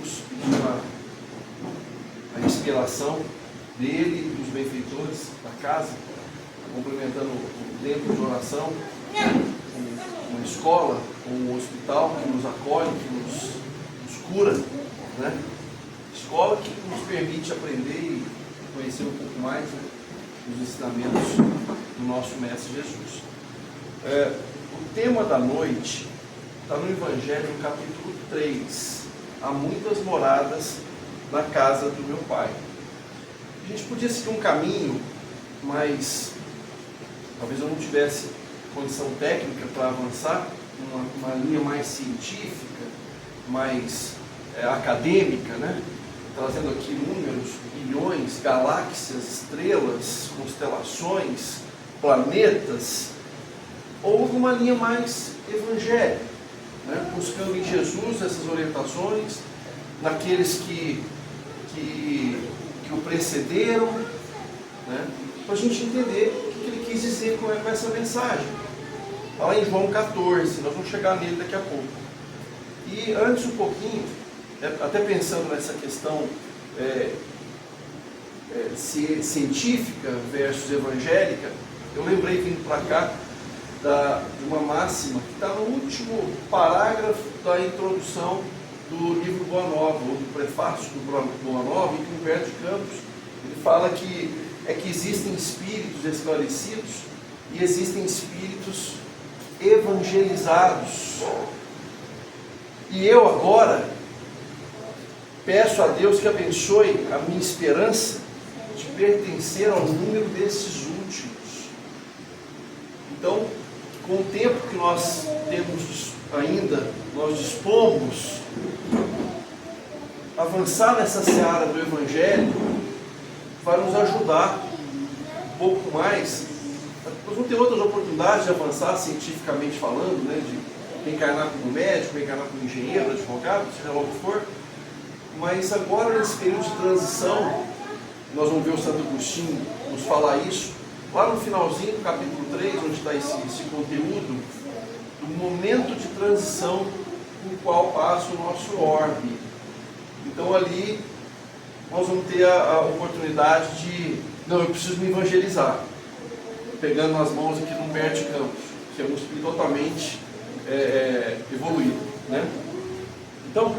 Jesus, pedindo a inspiração dele e dos benfeitores da casa, complementando o tempo de oração, uma escola, um hospital que nos acolhe, que nos cura, né? Escola que nos permite aprender e conhecer um pouco mais, né, os ensinamentos do nosso Mestre Jesus. O tema da noite está no Evangelho, no capítulo 3. Há muitas moradas na casa do meu Pai. A gente podia seguir um caminho, mas talvez eu não tivesse condição técnica para avançar, uma linha mais científica, mais acadêmica, né? Trazendo aqui números, bilhões, galáxias, estrelas, constelações, planetas, ou uma linha mais evangélica, né? Buscando em Jesus essas orientações, naqueles que o precederam, né? Para a gente entender o que ele quis dizer com essa mensagem. Está lá em João 14, nós vamos chegar nele daqui a pouco. E antes um pouquinho, até pensando nessa questão científica versus evangélica, eu lembrei vindo para cá de uma máxima que está no último parágrafo da introdução do livro Boa Nova, ou do prefácio do Boa Nova, em que Humberto de Campos ele fala que existem espíritos esclarecidos e existem espíritos evangelizados. E eu agora peço a Deus que abençoe a minha esperança de pertencer ao número desses últimos. Então, com o tempo que nós temos ainda, nós dispomos avançar nessa seara do Evangelho, vai nos ajudar um pouco mais. Nós vamos ter outras oportunidades de avançar cientificamente falando, né, de reencarnar como médico, reencarnar como engenheiro, advogado, seja lá o que for. Mas agora, nesse período de transição, nós vamos ver o Santo Agostinho nos falar isso, lá no finalzinho do capítulo 3, onde está esse conteúdo, do momento de transição no qual passa o nosso orbe. Então ali nós vamos ter a oportunidade de, não, eu preciso me evangelizar, pegando nas mãos aqui do Humberto de Campos, que é um espírito totalmente evoluído, né? Então,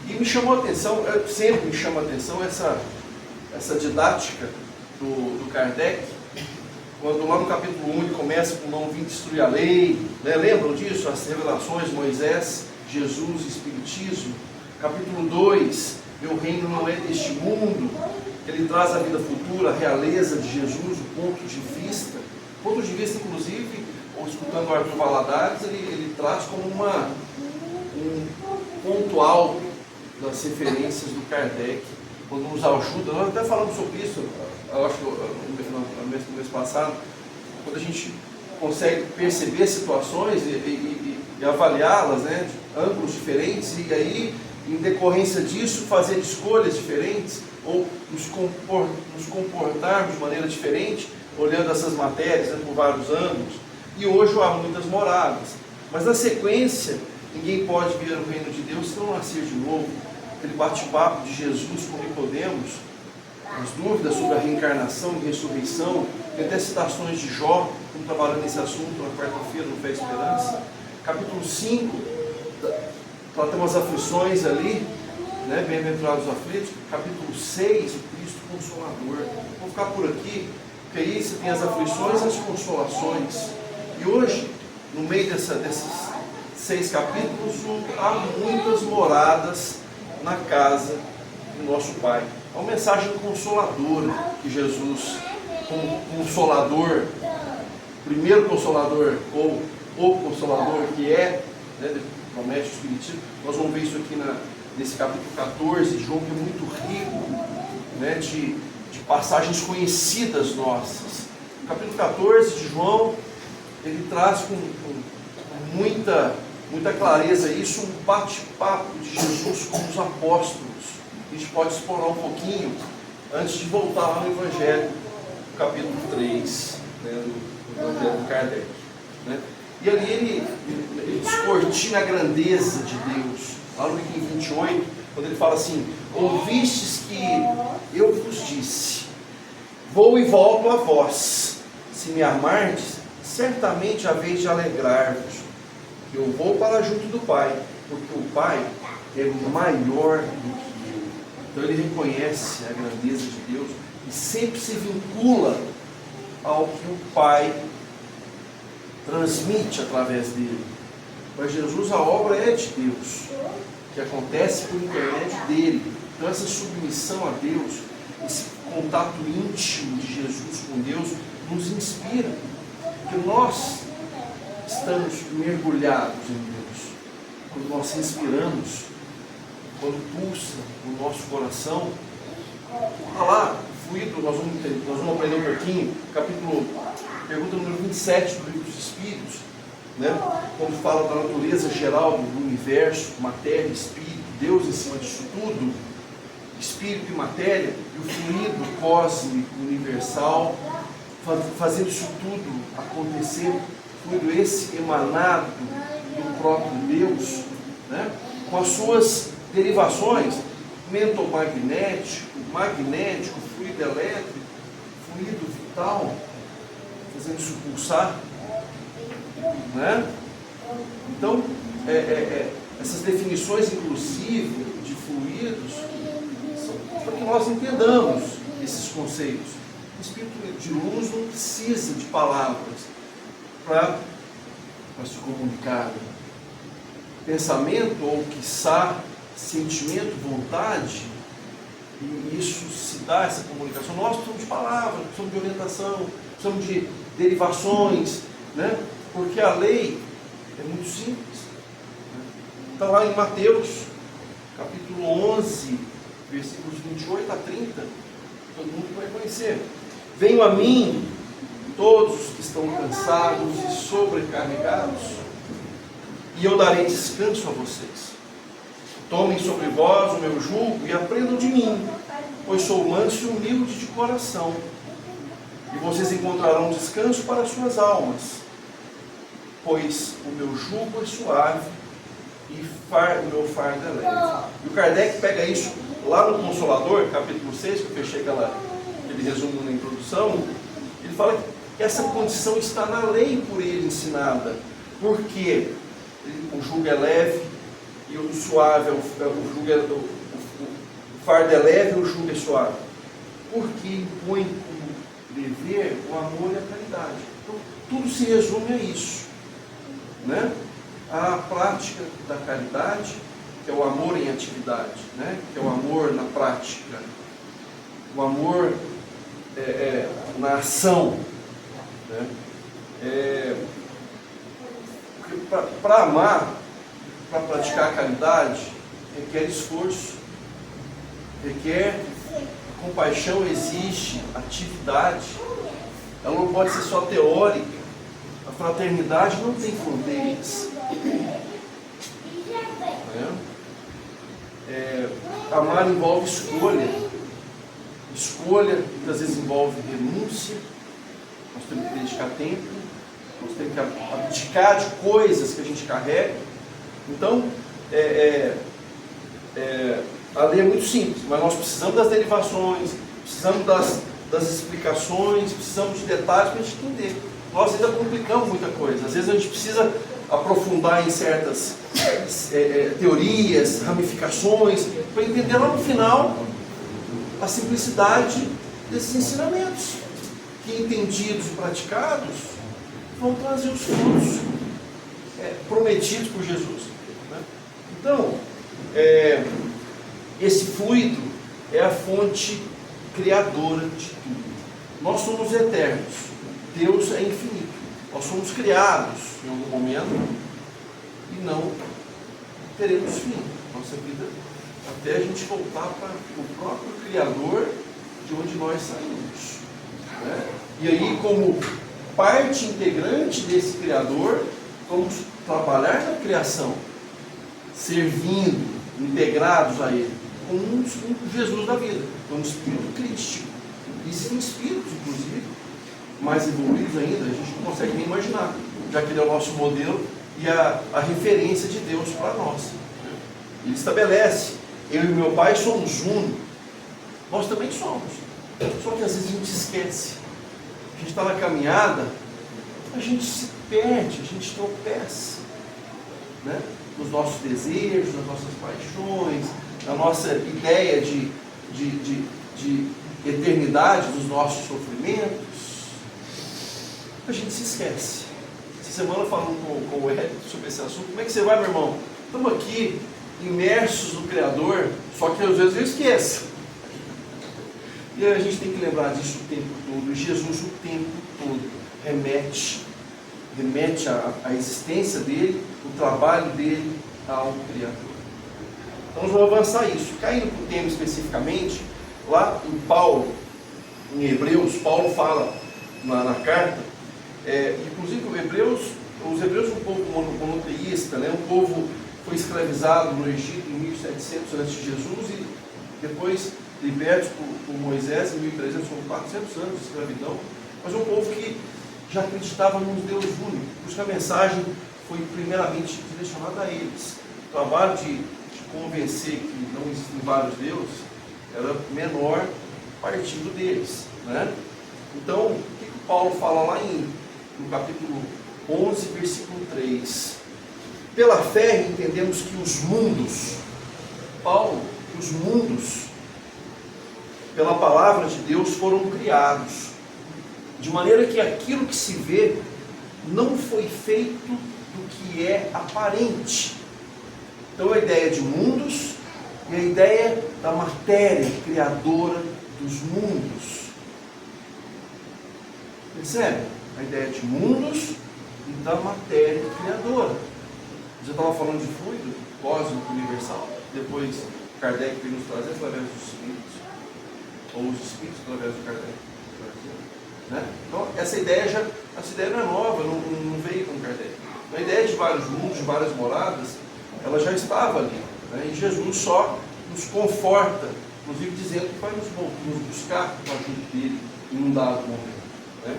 e me chamou a atenção, sempre me chama a atenção essa didática do Kardec, quando lá no capítulo 1 ele começa com não vim destruir a lei, né? Lembram disso? As revelações, Moisés, Jesus, Espiritismo. Capítulo 2, meu reino não é deste mundo, ele traz a vida futura, a realeza de Jesus, o ponto de vista, inclusive, ou escutando o Arthur Valadares, ele traz como um ponto alto das referências do Kardec, quando nos ajuda. Nós até falamos sobre isso, eu acho que no mês passado, quando a gente consegue perceber situações e avaliá-las, né, de ângulos diferentes, e aí, em decorrência disso, fazer escolhas diferentes, ou nos comportarmos de maneira diferente, olhando essas matérias, né, por vários ângulos. E hoje há muitas moradas, mas na sequência, ninguém pode ver o reino de Deus se não nascer de novo. Aquele bate-papo de Jesus com Nicodemos, as dúvidas sobre a reencarnação e ressurreição, tem até citações de Jó, estamos trabalhando nesse assunto na quarta-feira, no Fé e Esperança. Capítulo 5, tratamos as aflições ali, né? Bem-aventurados os aflitos. Capítulo 6, o Cristo Consolador. Vou ficar por aqui, porque aí você tem as aflições e as consolações. E hoje, no meio desses 6 capítulos, há muitas moradas na casa do nosso Pai. É uma mensagem consoladora que Jesus, como Consolador, primeiro Consolador, ou o Consolador que é, né, promete o Espiritismo. Nós vamos ver isso aqui nesse capítulo 14 de João, que é muito rico, né, de passagens conhecidas nossas. No capítulo 14 de João, ele traz com muita clareza isso, um bate-papo de Jesus com os apóstolos. A gente pode explorar um pouquinho antes de voltar lá no Evangelho, no capítulo 3, né, do Evangelho do Kardec, né? E ali ele descortina a grandeza de Deus. Lá no item 28, Quando ele fala assim: ouvistes que eu vos disse, vou e volto a vós, se me amardes, certamente haveis de alegrar-vos. Eu vou para junto do Pai, porque o Pai é maior do que eu. Então ele reconhece a grandeza de Deus e sempre se vincula ao que o Pai transmite através dele. Para Jesus a obra é de Deus, que acontece por intermédio dele. Então essa submissão a Deus, esse contato íntimo de Jesus com Deus, nos inspira, porque nós estamos mergulhados em Deus. Quando nós respiramos, quando pulsa o nosso coração, olha lá, fluido, nós vamos aprender um pouquinho, pergunta número 27 do Livro dos Espíritos, né? Quando fala da natureza geral do universo, matéria, espírito, Deus em cima disso tudo, espírito e matéria, e o fluido cósmico universal, fazendo isso tudo acontecer, fluido esse emanado do próprio Deus, né? Com as suas derivações, mentomagnético, magnético, fluido elétrico, fluido vital, fazendo isso pulsar, né? Então, essas definições, inclusive, de fluidos, são para que nós entendamos esses conceitos. O espírito de luz não precisa de palavras para se comunicar. Pensamento, ou quiçá, sentimento, vontade, e isso se dá, essa comunicação. Nós precisamos de palavras, precisamos de orientação, precisamos de derivações, né? Porque a lei é muito simples. Está lá em Mateus, capítulo 11, versículos 28 a 30, todo mundo vai conhecer. Venham a mim, todos os que estão cansados e sobrecarregados, e eu darei descanso a vocês. Tomem sobre vós o meu jugo e aprendam de mim, pois sou manso e humilde de coração, e vocês encontrarão descanso para as suas almas, pois o meu jugo é suave e o meu fardo é leve. E o Kardec pega isso lá no Consolador, capítulo 6, que eu fechei aquele resumo na introdução. Ele fala que essa condição está na lei por ele ensinada, porque o jugo é leve e o suave, o fardo é leve e o jugo é suave, porque impõe como dever o amor e a caridade. Então tudo se resume a isso, né? A prática da caridade, que é o amor em atividade, né? Que é o amor na prática, o amor na ação, né? Para amar, para praticar a caridade, requer esforço, requer compaixão, exige atividade. Ela não pode ser só teórica. A fraternidade não tem fronteiras. Amar envolve escolha. Escolha muitas vezes envolve renúncia. Nós temos que dedicar tempo, nós temos que abdicar de coisas que a gente carrega. Então, a lei é muito simples, mas nós precisamos das derivações, precisamos das explicações, precisamos de detalhes para a gente entender. Nós ainda complicamos muita coisa. Às vezes a gente precisa aprofundar em certas teorias, ramificações, para entender lá no final a simplicidade desses ensinamentos, que entendidos e praticados vão trazer os frutos prometidos por Jesus, né? Então, esse fluido é a fonte criadora de tudo. Nós somos eternos. Deus é infinito. Nós somos criados em algum momento e não teremos fim. Nossa vida, até a gente voltar para o próprio Criador de onde nós saímos, né? E aí, como parte integrante desse Criador, vamos trabalhar na criação, servindo, integrados a Ele, como um Jesus da vida, como um espírito crístico. E sem espíritos, inclusive, mais evoluídos ainda, a gente não consegue nem imaginar, já que ele é o nosso modelo e a referência de Deus para nós. Ele estabelece eu e meu pai somos um. Nós também somos. Só que às vezes a gente esquece. A gente está na caminhada, a gente se perde, a gente tropeça, né? Nos nossos desejos, nas nossas paixões, na nossa ideia de eternidade dos nossos sofrimentos. A gente se esquece. Essa semana falando com o Ed sobre esse assunto. Como é que você vai, meu irmão? Estamos aqui imersos no Criador, só que às vezes eu esqueço. E a gente tem que lembrar disso o tempo todo. E Jesus o tempo todo remete a existência dele, o trabalho dele ao Criador. Então nós vamos avançar isso. Caindo para o tema especificamente, lá em Paulo, em Hebreus, Paulo fala na carta, inclusive os hebreus um povo monoteísta, né? Um povo foi escravizado no Egito em 1700 a.C. e depois libertos por Moisés em 1300, foram 400 anos de escravidão, mas um povo que já acreditava num Deus único, por isso que a mensagem foi primeiramente direcionada a eles. O trabalho de convencer que não existem vários deuses era menor partindo deles, né? Então, o que Paulo fala lá no capítulo 11, versículo 3? Pela fé entendemos que os mundos, pela palavra de Deus foram criados, de maneira que aquilo que se vê não foi feito do que é aparente. Então a ideia de mundos e a ideia da matéria criadora dos mundos. Percebe? A ideia de mundos e da matéria criadora. Já estava falando de fluido cósmico universal, depois Kardec veio nos trazer através dos espíritos, ou os espíritos através do Kardec. Né? Então essa ideia não é nova, não veio com Kardec. A ideia de vários mundos, de várias moradas, ela já estava ali, né? E Jesus só nos conforta, inclusive dizendo que vai nos buscar com a ajuda dele em um dado momento, né?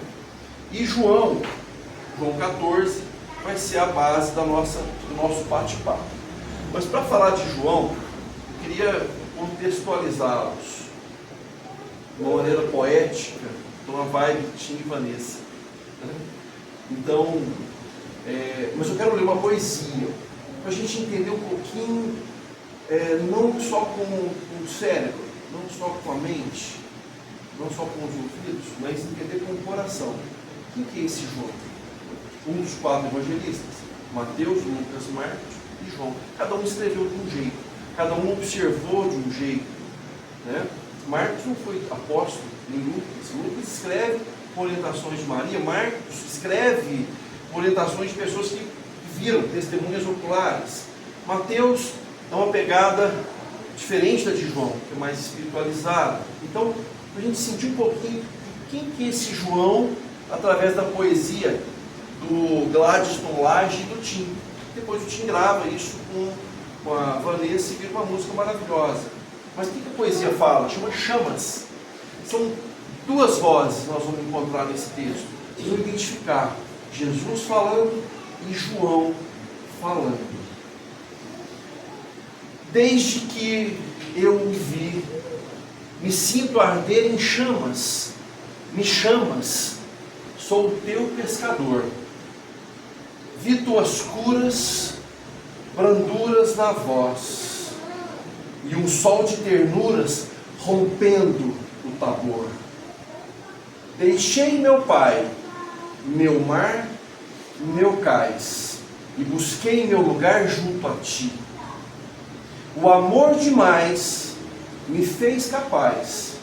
E João 14 vai ser a base do nosso bate-papo. Mas para falar de João, eu queria contextualizá-los de uma maneira poética, de uma vibe de Tim e Vanessa, né? Então, mas eu quero ler uma poesia, para a gente entender um pouquinho, não só com o cérebro, não só com a mente, não só com os ouvidos, mas entender com o coração. Quem que é esse João? Um dos 4 evangelistas, Mateus, Lucas, Marcos e João. Cada um escreveu de um jeito, cada um observou de um jeito, né? Marcos não foi apóstolo, nem Lucas. Lucas escreve com orientações de Maria, Marcos escreve com orientações de pessoas que viram, testemunhas oculares. Mateus dá uma pegada diferente da de João, que é mais espiritualizada. Então, para a gente sentir um pouquinho de quem que é esse João, através da poesia do Gladstone Lage e do Tim. Depois o Tim grava isso com a Vanessa e vira uma música maravilhosa. Mas o que a poesia fala? Chama chamas. São 2 vozes que nós vamos encontrar nesse texto. Vocês vão identificar Jesus falando e João falando. Desde que eu o vi, me sinto arder em chamas. Me chamas, sou o teu pescador. Vi tuas curas, branduras na voz, e um sol de ternuras rompendo o Tabor. Deixei meu pai, meu mar, meu cais, e busquei meu lugar junto a ti. O amor demais me fez capaz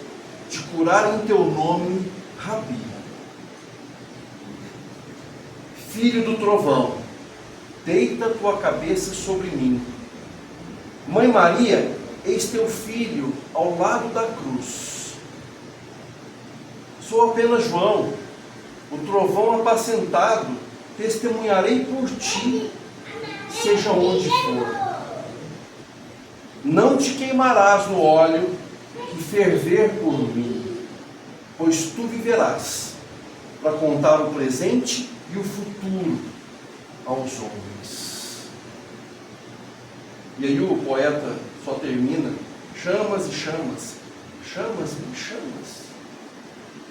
de curar em teu nome, Rabi. Filho do trovão, deita tua cabeça sobre mim. Mãe Maria, eis teu filho ao lado da cruz. Sou apenas João, o trovão apacentado, testemunharei por ti, seja onde for. Não te queimarás no óleo que ferver por mim, pois tu viverás para contar o presente e o futuro aos homens. E aí o poeta só termina: chamas e chamas, chamas e chamas.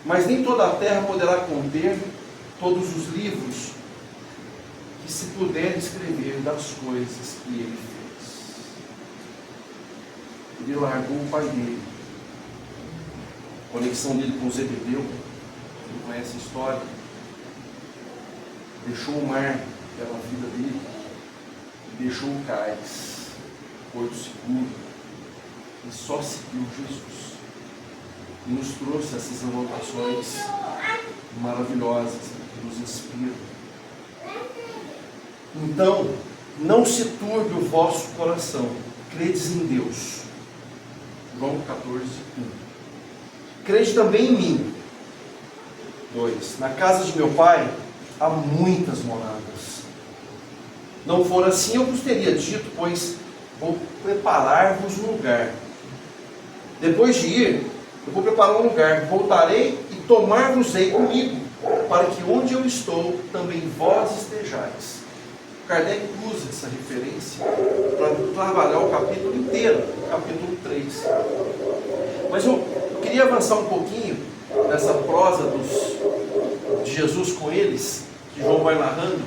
Mas nem toda a terra poderá conter todos os livros que se puder escrever das coisas que ele fez. Ele largou o pai dele. A conexão dele com Zebedeu, quem conhece a história, deixou o mar pela vida dele, e deixou o cais, porto seguro, e só seguiu Jesus. E nos trouxe essas anotações maravilhosas que nos inspiram. Então, não se turbe o vosso coração, credes em Deus. João 14, 1. Crede também em mim. 2. Na casa de meu pai há muitas moradas. Não for assim, eu vos teria dito, pois vou preparar-vos um lugar. Depois de ir, eu vou preparar um lugar, voltarei e tomar-vos-ei comigo, para que onde eu estou, também vós estejais. Kardec usa essa referência para trabalhar o capítulo inteiro, capítulo 3. Mas eu queria avançar um pouquinho nessa prosa de Jesus com eles, que João vai narrando.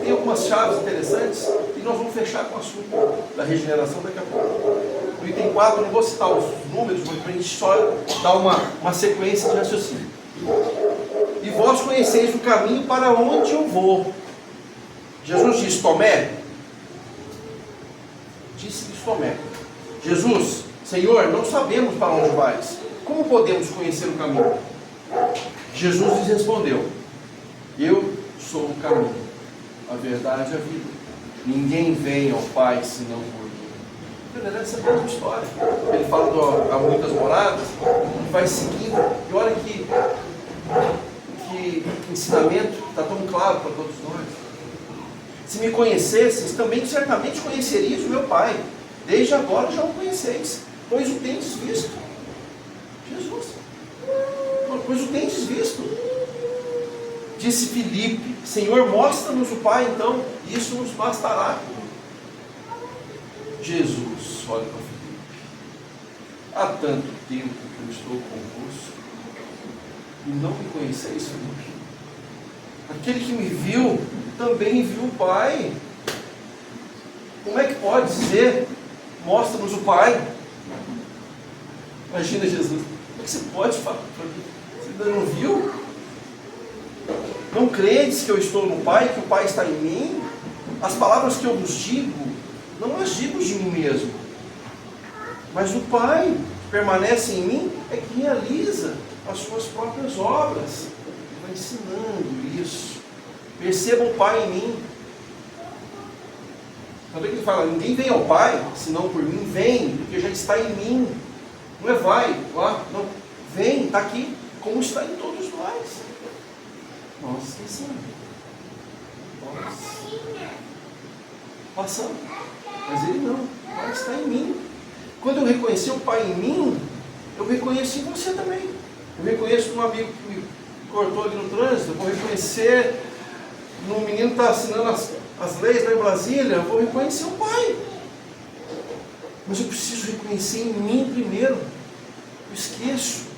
Tem algumas chaves interessantes e nós vamos fechar com o assunto da regeneração daqui a pouco. No item 4, eu não vou citar os números, mas para a gente só dar uma sequência de raciocínio. E vós conheceis o caminho para onde eu vou. Jesus disse: Tomé. Disse-lhes Tomé: Jesus, Senhor, não sabemos para onde vais. Como podemos conhecer o caminho? Jesus lhes respondeu: Eu sou o caminho, a verdade e a vida. Ninguém vem ao Pai senão por mim. Essa é a mesma história. Ele fala há muitas moradas, e vai seguindo. E olha que ensinamento está tão claro para todos nós. Se me conhecesseis, também certamente conhecerias o meu Pai. Desde agora já o conheceis, pois o tendes visto. Jesus. Pois o tendes visto. Disse Filipe: Senhor, mostra-nos o Pai, então, isso nos bastará. Jesus olha para Filipe: há tanto tempo que eu estou convosco e não me conheceis, Filipe. Aquele que me viu também viu o Pai. Como é que pode dizer: mostra-nos o Pai? Imagina Jesus: como é que você pode falar para mim? Você ainda não viu? Não credes que eu estou no Pai, que o Pai está em mim? As palavras que eu vos digo, não as digo de mim mesmo, mas o Pai que permanece em mim é que realiza as suas próprias obras. Ele vai ensinando isso. Perceba o Pai em mim. Tanto é que ele fala: ninguém vem ao Pai senão por mim. Vem, porque já está em mim. Não é vai lá, não. Vem, está aqui, como está em todos nós. Nós esquecemos. Nós passamos. Mas ele não. O Pai está em mim. Quando eu reconhecer o Pai em mim, eu reconheço em você também. Eu reconheço num amigo que me cortou ali no trânsito. Eu vou reconhecer no menino que está assinando as leis lá em Brasília. Eu vou reconhecer o Pai. Mas eu preciso reconhecer em mim primeiro. Eu esqueço.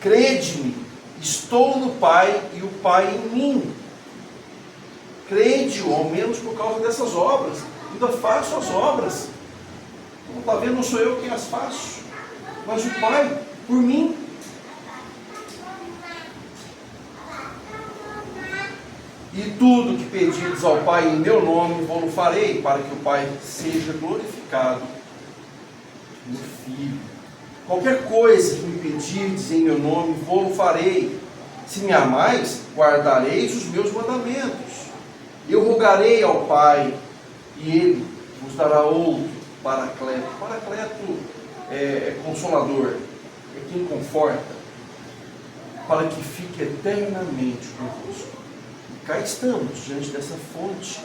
Crede-me, estou no Pai e o Pai em mim. Crede-o, ao menos por causa dessas obras. Ainda faço as obras. Como está vendo, não sou eu quem as faço, mas o Pai por mim. E tudo que pedirdes ao Pai em meu nome, vou-lo farei, para que o Pai seja glorificado no Filho. Qualquer coisa que me pedirdes em meu nome, vou-lo farei. Se me amais, guardareis os meus mandamentos. Eu rogarei ao Pai, e Ele vos dará outro Paracleto. Paracleto é consolador, é quem conforta, para que fique eternamente convosco. E cá estamos, diante dessa fonte,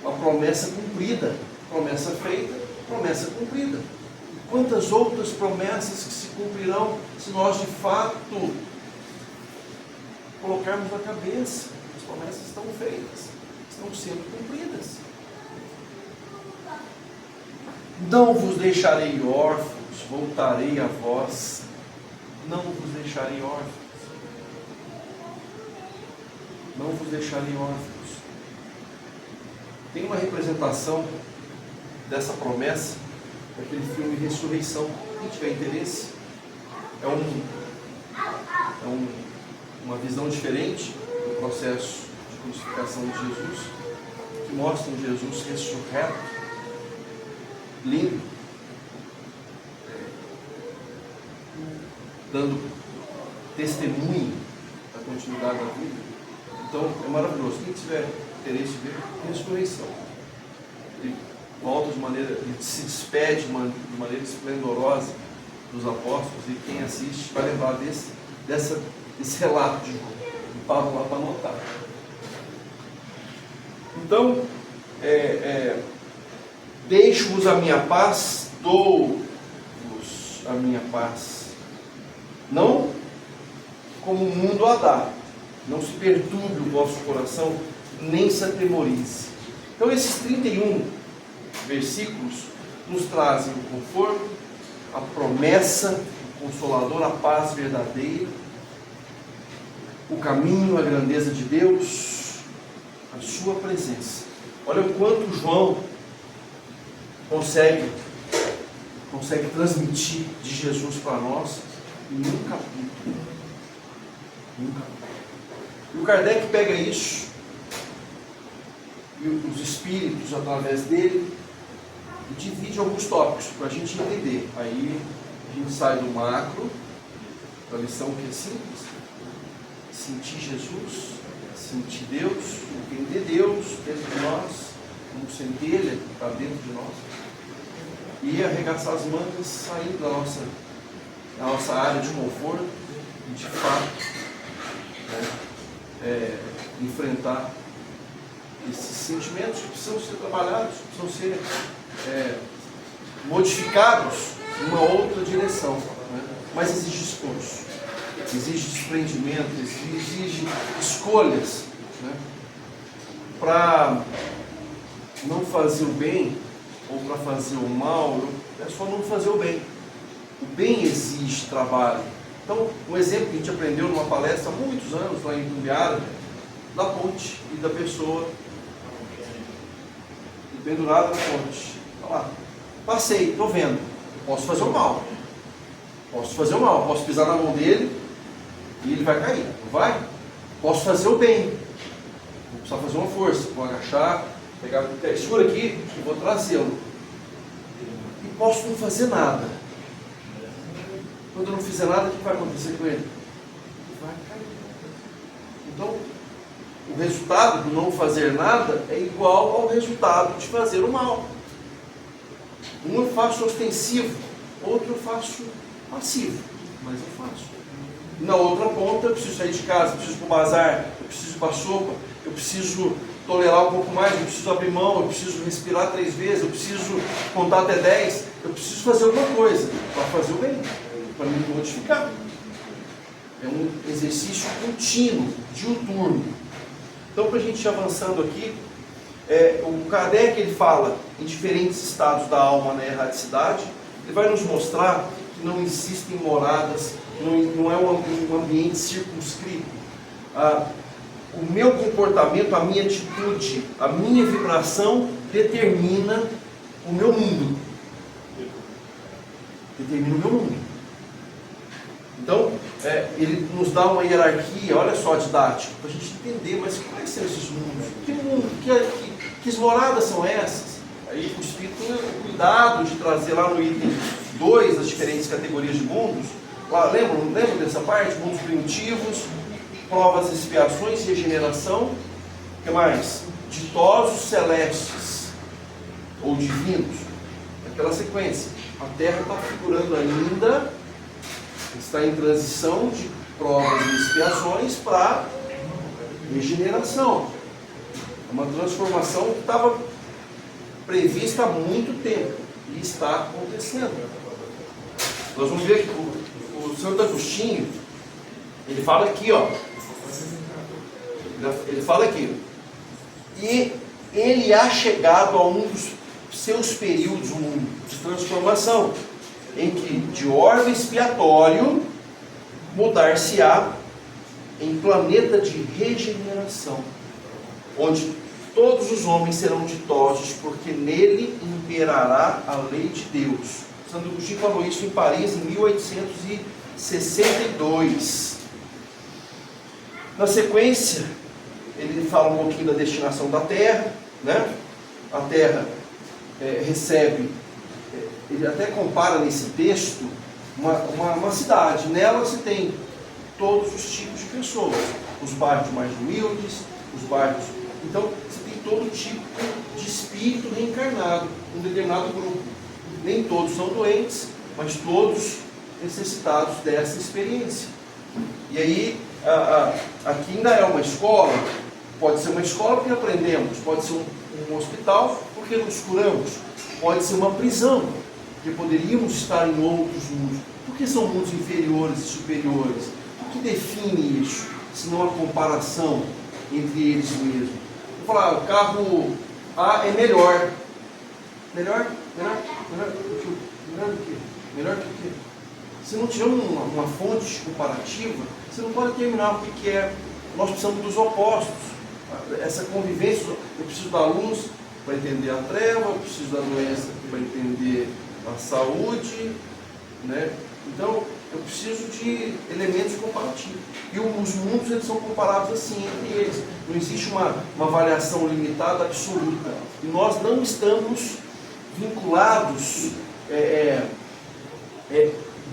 uma promessa cumprida, promessa feita, promessa cumprida. Quantas outras promessas que se cumprirão se nós de fato colocarmos na cabeça? As promessas estão feitas, estão sendo cumpridas. Não vos deixarei órfãos, voltarei a vós. Não vos deixarei órfãos. Não vos deixarei órfãos. Tem uma representação dessa promessa naquele filme Ressurreição. Quem tiver interesse, uma visão diferente do processo de crucificação de Jesus, que mostra um Jesus ressurreto, lindo, dando testemunho da continuidade da vida. Então é maravilhoso. Quem tiver interesse de ver, ressurreição. Ele volta de maneira, ele se despede de maneira esplendorosa dos apóstolos, e quem assiste vai lembrar desse relato de Paulo lá para anotar. Então, deixo-vos a minha paz, dou-vos a minha paz. Não como o mundo a dá. Não se perturbe o vosso coração, nem se atemorize. Então, esses 31 versículos nos trazem o conforto, a promessa, o consolador, a paz verdadeira, o caminho, a grandeza de Deus, a sua presença. Olha o quanto João consegue transmitir de Jesus para nós em um capítulo. E o Kardec pega isso, e os espíritos através dele, e divide alguns tópicos para a gente entender. Aí a gente sai do macro, da lição que é simples: sentir Jesus, sentir Deus, entender Deus dentro de nós, como centelha que está dentro de nós, e arregaçar as mangas, saindo da nossa área de conforto e de fato enfrentar esses sentimentos que precisam ser trabalhados, que precisam ser modificados em uma outra direção, né? Mas exige esforço, exige desprendimento, exige escolhas, né? Para não fazer o bem ou para fazer o mal, é só não fazer o bem. O bem exige trabalho. Então, um exemplo que a gente aprendeu numa palestra há muitos anos lá em Tumbiara, da ponte e da pessoa pendurada na ponte. Olha lá, passei, estou vendo, posso fazer o mal, posso pisar na mão dele e ele vai cair, não vai? Posso fazer o bem, vou precisar fazer uma força, vou agachar, pegar, segura aqui e vou trazê-lo. E posso não fazer nada. Quando eu não fizer nada, o que vai acontecer com ele? Ele vai cair. Então, o resultado do não fazer nada é igual ao resultado de fazer o mal. Um eu faço ostensivo, outro eu faço passivo, mas eu faço. E na outra ponta eu preciso sair de casa, eu preciso ir para o bazar, eu preciso ir para a sopa, eu preciso tolerar um pouco mais, eu preciso abrir mão, eu preciso respirar 3 vezes, eu preciso contar até 10, eu preciso fazer alguma coisa para fazer o bem, para me modificar. É um exercício contínuo, diuturno. Então, para a gente ir avançando aqui, o Kardec ele fala em diferentes estados da alma na erraticidade. Ele vai nos mostrar que não existem moradas, não é um ambiente circunscrito. O meu comportamento, a minha atitude, a minha vibração determina o meu mundo. Determina o meu mundo. Então, ele nos dá uma hierarquia, olha só, didática, para a gente entender, mas quais são esses mundos? Que mundo? Que moradas são essas? Aí o Espírito tem o cuidado de trazer lá no item 2 as diferentes categorias de mundos. Lá, lembram dessa parte? Mundos primitivos, provas, expiações, regeneração. O que mais? Ditosos, celestes ou divinos. Aquela sequência. A Terra está figurando ainda, está em transição de provas e expiações para regeneração. Uma transformação que estava prevista há muito tempo e está acontecendo. Nós vamos ver que o Santo Agostinho, ele fala aqui, ó. Ele fala aqui. E ele há chegado a um dos seus períodos de transformação, em que de orbe expiatório mudar-se-á em planeta de regeneração, onde todos os homens serão ditosos, porque nele imperará a lei de Deus. Santo Agostinho falou isso em Paris em 1862. Na sequência, ele fala um pouquinho da destinação da Terra, né? A Terra recebe, ele até compara nesse texto uma cidade. Nela se tem todos os tipos de pessoas, os bairros mais humildes, os bairros... Então, você tem todo tipo de espírito reencarnado, um determinado grupo. Nem todos são doentes, mas todos necessitados dessa experiência. E aí, aqui ainda é uma escola, pode ser uma escola porque aprendemos, pode ser um hospital porque nos curamos, pode ser uma prisão, porque poderíamos estar em outros mundos. Por que são mundos inferiores e superiores? O que define isso, se não a comparação entre eles mesmos? Vou falar, o carro A é melhor. Melhor do que? Melhor do que? Se não tiver uma fonte comparativa, você não pode determinar o que é. Nós precisamos dos opostos. Essa convivência, eu preciso da luz para entender a treva, eu preciso da doença para entender a saúde, né? Então, eu preciso de elementos comparativos. E os mundos, eles são comparados assim entre eles. Não existe uma variação limitada absoluta. E nós não estamos vinculados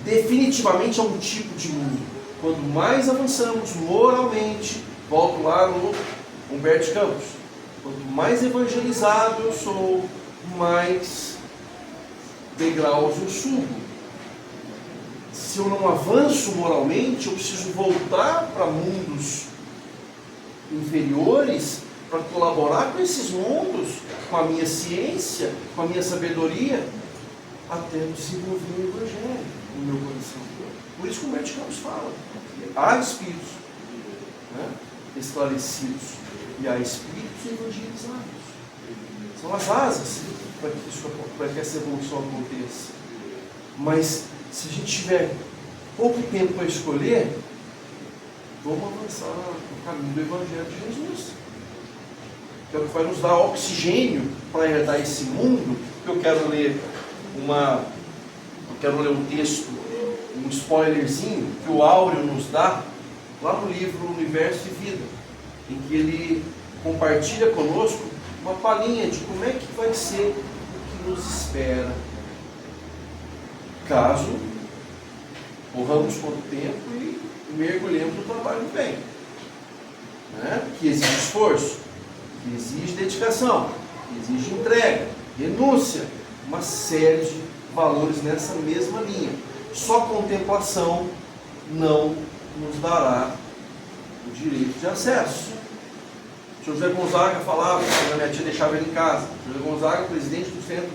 definitivamente a um tipo de mundo. Quanto mais avançamos moralmente, volto lá no Humberto de Campos, quanto mais evangelizado eu sou, mais degraus eu subo. Se eu não avanço moralmente, eu preciso voltar para mundos inferiores para colaborar com esses mundos, com a minha ciência, com a minha sabedoria, até desenvolver o Evangelho no meu coração. Por isso que o Humberto de Campos fala, há espíritos, né, esclarecidos e há espíritos evangelizados. São as asas para que essa evolução aconteça. Mas se a gente tiver pouco tempo para escolher, vamos avançar no caminho do Evangelho de Jesus, que é o que vai nos dar oxigênio para herdar esse mundo. Eu quero ler um texto, um spoilerzinho que o Áureo nos dá lá no livro Universo e Vida, em que ele compartilha conosco uma palhinha de como é que vai ser o que nos espera, caso corramos pouco tempo e mergulhemos no trabalho do bem, né? Que exige esforço, que exige dedicação, que exige entrega, renúncia, uma série de valores nessa mesma linha. Só contemplação não nos dará o direito de acesso. O Sr. José Gonzaga falava, quando a minha tia deixava ele em casa, o José Gonzaga, presidente do Centro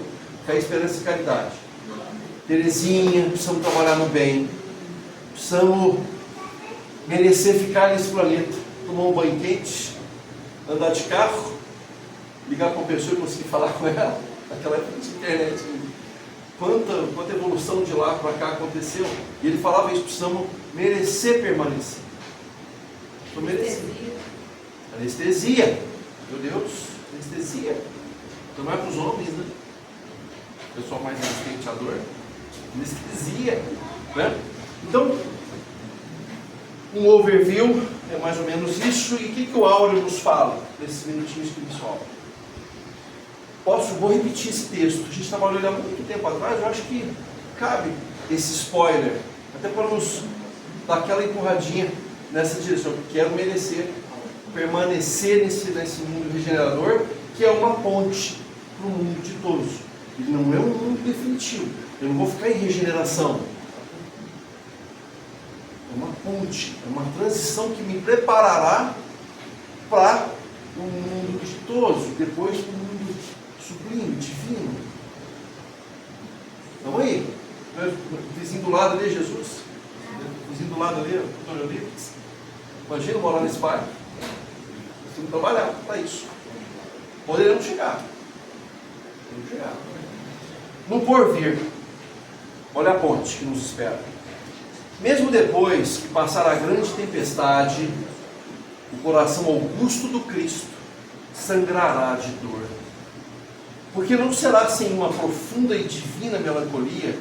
Fé, Esperança e Caridade. Terezinha, precisamos trabalhar no bem, precisamos merecer ficar nesse planeta, tomar um banho quente, andar de carro, ligar para uma pessoa e conseguir falar com ela. Naquela época não tinha internet. Quanta evolução de lá para cá aconteceu. E ele falava isso, precisamos merecer permanecer. Anestesia. Meu Deus, anestesia. Então não é para os homens, né? O pessoal mais resistente à dor. Anestesia, né? Então, um overview é mais ou menos isso. E o que o Áureo nos fala nesses minutinhos que nos falam? Vou repetir esse texto. A gente trabalhou ele há muito tempo atrás. Eu acho que cabe esse spoiler, até para nos dar aquela empurradinha nessa direção. Quero permanecer nesse mundo regenerador, que é uma ponte para o mundo ditoso. Ele não é um mundo definitivo. Eu não vou ficar em regeneração. É uma ponte, é uma transição que me preparará para o mundo ditoso, depois para o mundo sublime, divino. Então aí, o vizinho do lado ali é Jesus, o vizinho do lado ali é o Antônio Olives. Imagina morar nesse bairro. Nós temos que trabalhar para isso. Poderemos chegar. No porvir, olha a ponte que nos espera. Mesmo depois que passar a grande tempestade, o coração augusto do Cristo sangrará de dor. Porque não será sem uma profunda e divina melancolia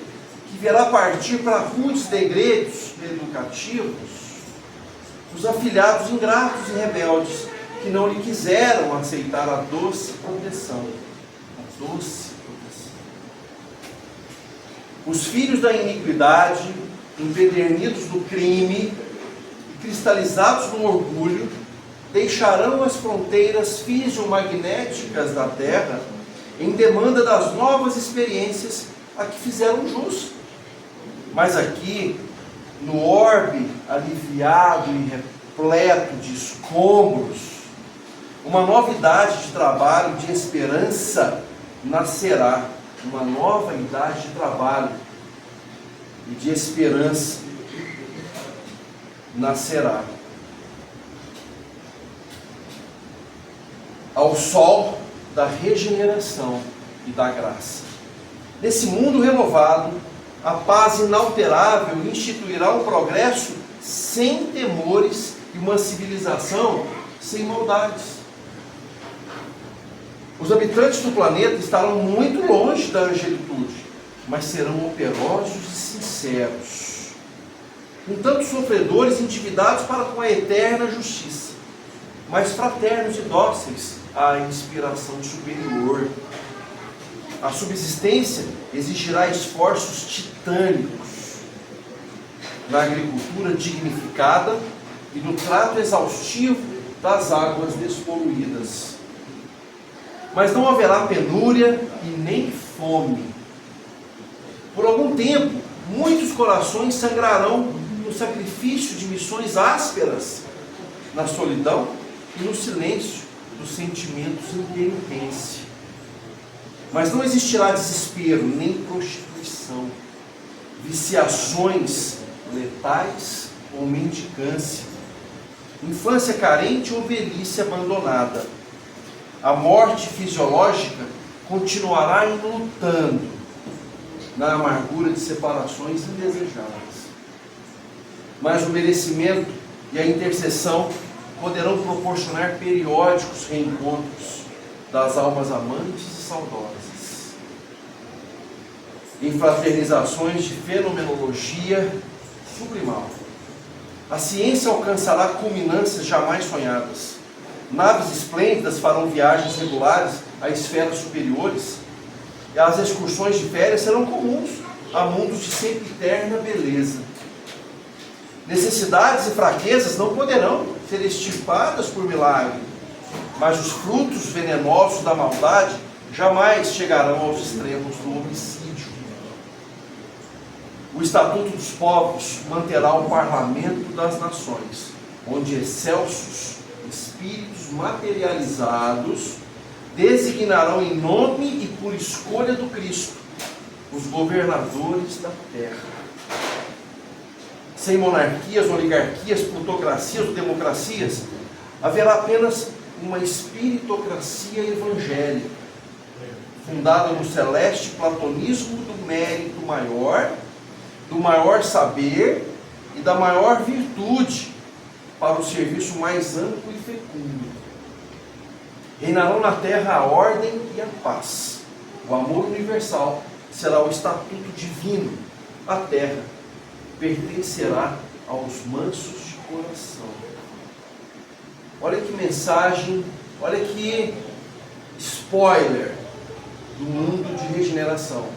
que verá partir para rudes degredos educativos os afilhados ingratos e rebeldes que não lhe quiseram aceitar a doce proteção. A doce proteção. Os filhos da iniquidade, empedernidos do crime e cristalizados no orgulho, deixarão as fronteiras fisiomagnéticas da terra em demanda das novas experiências a que fizeram jus. Mas aqui, no orbe aliviado e repleto de escombros, uma nova idade de trabalho, de esperança nascerá. Uma nova idade de trabalho e de esperança nascerá. Ao sol da regeneração e da graça. Nesse mundo renovado, a paz inalterável instituirá um progresso sem temores e uma civilização sem maldades. Os habitantes do planeta estarão muito longe da angelitude, mas serão operosos e sinceros, um tanto sofredores endividados para com a eterna justiça, mas fraternos e dóceis à inspiração superior. A subsistência exigirá esforços titânicos na agricultura dignificada e no trato exaustivo das águas despoluídas. Mas não haverá penúria e nem fome. Por algum tempo, muitos corações sangrarão no sacrifício de missões ásperas, na solidão e no silêncio dos sentimentos em penitência. Mas não existirá desespero, nem prostituição, viciações letais ou mendicância, infância carente ou velhice abandonada. A morte fisiológica continuará lutando na amargura de separações indesejadas. Mas o merecimento e a intercessão poderão proporcionar periódicos reencontros das almas amantes e saudosas, em fraternizações de fenomenologia sublimal. A ciência alcançará culminâncias jamais sonhadas. Naves esplêndidas farão viagens regulares a esferas superiores, e as excursões de férias serão comuns a mundos de sempre eterna beleza. Necessidades e fraquezas não poderão ser extirpadas por milagre, mas os frutos venenosos da maldade jamais chegarão aos extremos do homicídio. O Estatuto dos Povos manterá o Parlamento das Nações, onde excelsos espíritos materializados designarão em nome e por escolha do Cristo os governadores da terra. Sem monarquias, oligarquias, plutocracias ou democracias, haverá apenas uma espiritocracia evangélica, fundada no celeste platonismo do mérito maior, do maior saber e da maior virtude, para o serviço mais amplo e fecundo. Reinarão na terra a ordem e a paz. O amor universal será o estatuto divino. A terra pertencerá aos mansos de coração. Olha que mensagem, olha que spoiler do mundo de regeneração.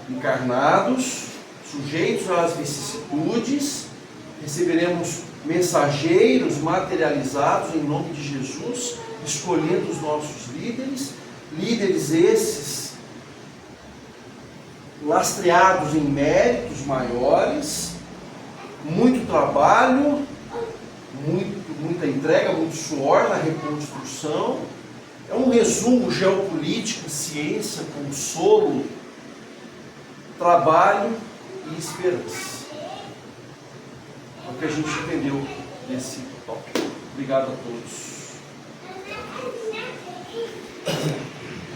Encarnados, sujeitos às vicissitudes, receberemos mensageiros materializados em nome de Jesus, escolhendo os nossos líderes, líderes esses lastreados em méritos maiores, muito trabalho, muita entrega, muito suor na reconstrução. É um resumo: geopolítica, ciência, consolo, trabalho e esperança. É o que a gente entendeu nesse tópico. Obrigado a todos.